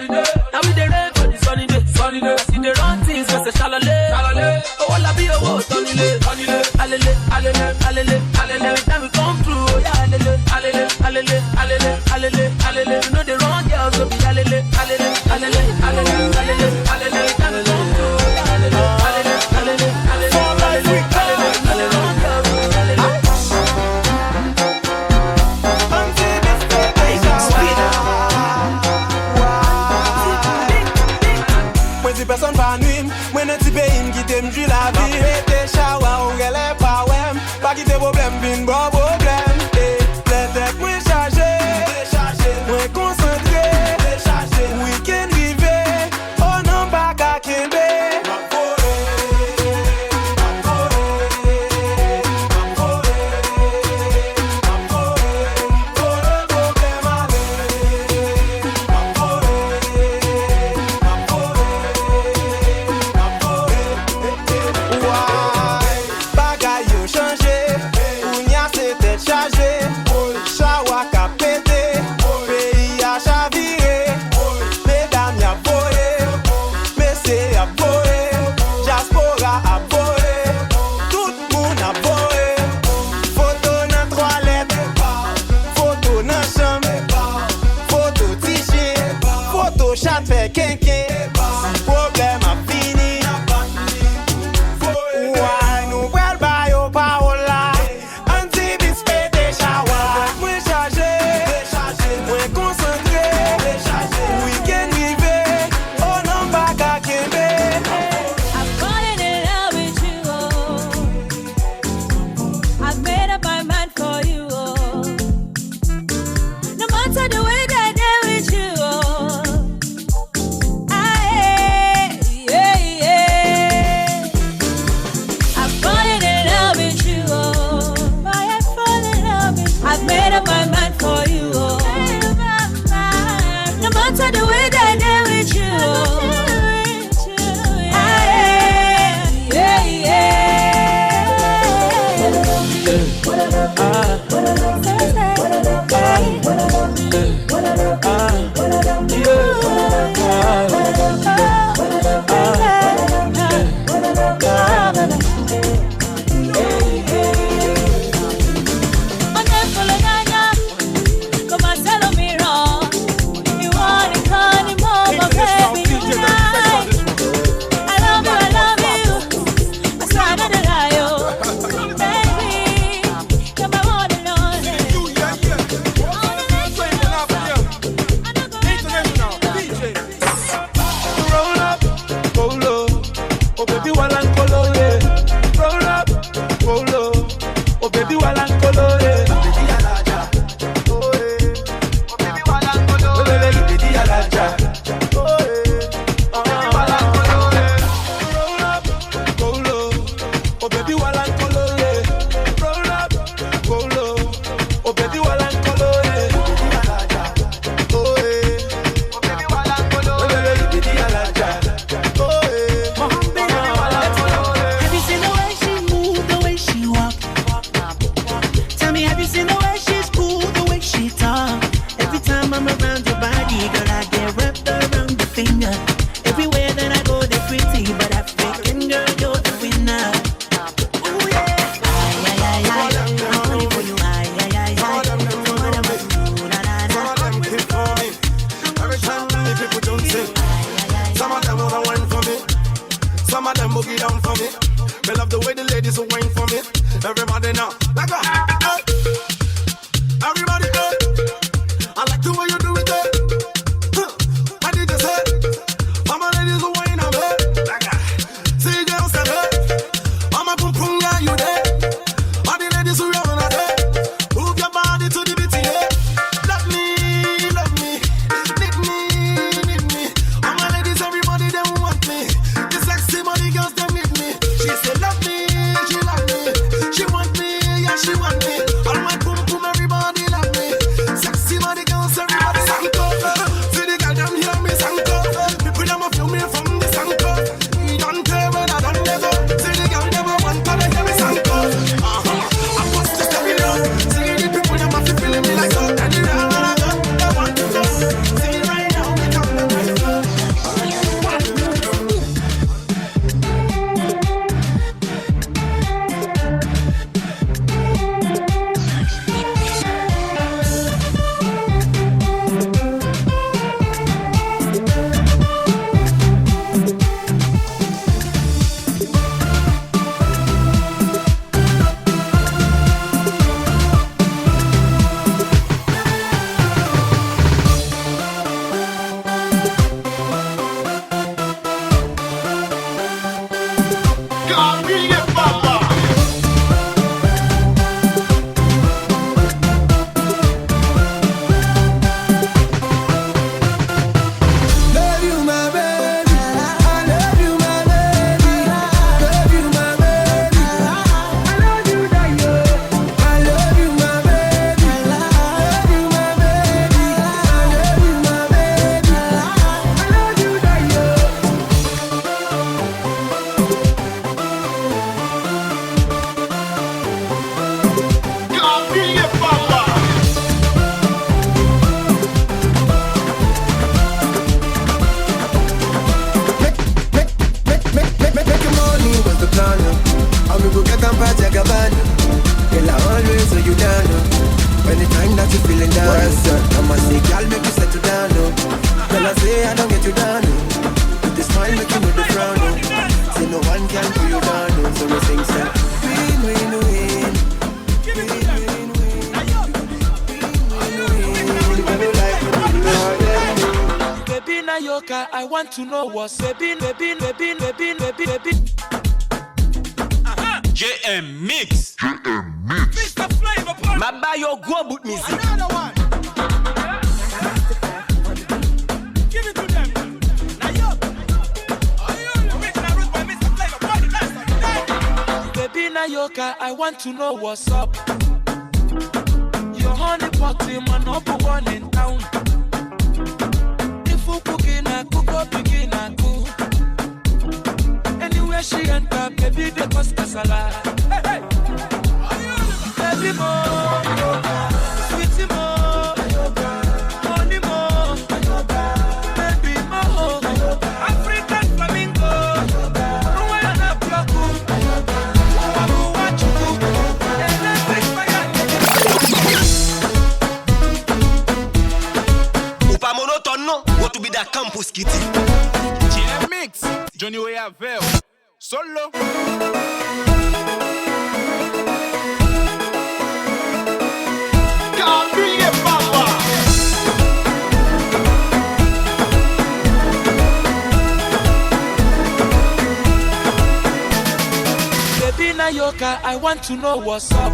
holiday. Now we dey rain for the sunny day. Sunny day. See the run things, we say shalale. Shalale. Oh, all I be a word, sunny day. Sunny day. Alele, alele, alele, alele. Every time we come through, oh yeah, alele, alele, alele, alele, alele, alele. You know the wrong girls, so be alele, alele, alele, alele, alele, alele. Every time we come through, oh yeah, alele, alele, alele, alele, alele, alele, wrong girls, so be alele. Mwen si person pa nwim, mwen ne ti pe im ki te mjwi la vi. Pete shawa ou gele pa wem, pa ki te problem vin bo problem. Letek mwen chaje, mwen konsentre, weekend rive, oh non pa ka kembe. She want me. put you down. With the smile, make you know the frown. Say no one can pull you down. So we sing, say, win, win, win. Baby Nayoka, I want to know what's baby. JM Mix. Mr. Flavor, Ma buy your go boot music. another one. Give it to them. Baby Nayoka, I want to know what's up. Your honey pot in my number one in town. If you cooking, I cook up, begin, I cook. Anywhere she enter, baby, they pass casala. Hey, hey. Baby, more, sweetie, more, honey, more, baby, more, African flamingo, Rwanda, Plaku, Upa monotone non, what to be that campus kitty. JM Mix, Johnny Oyavel, solo. Baby Nayoka, I want to know what's up.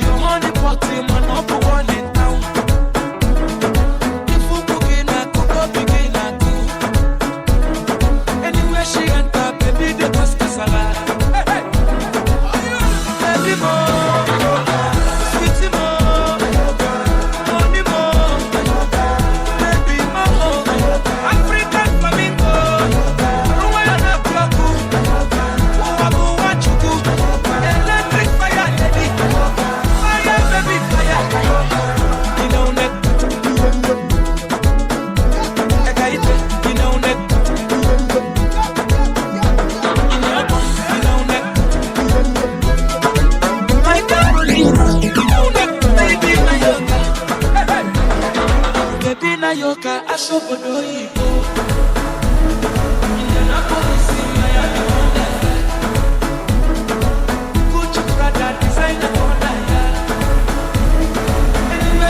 Your honey pot in my number one in town. If you cooking, I cook up, begin, I cook. Anywhere she enter, baby, they pass casala. Hey, hey. Baby, more, sweetie, more, honey, more, baby, more, African flamingo, Rwanda, Plaku. Electric fire, baby. Fire, baby, fire. You know that. You know that. My Carolina, you know that. Baby Nayoka. Baby Nayoka, I show for no ego.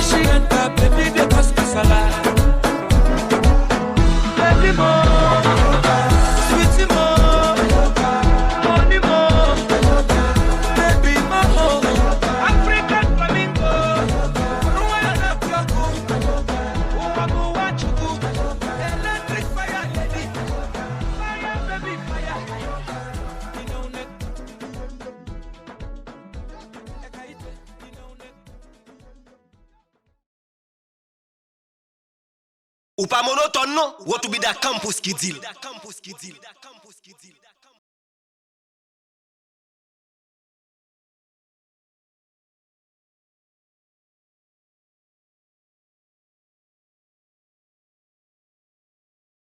She enter, baby, they pass casala. Baby, more, sweetie, more, honey, more, baby, more, African flamingo, Rwanda, Plaku, Uwabu, Wachuku, electric fire, lady, fire, baby, fire. You know that. Upa monotone non, what to be that campus qui deal.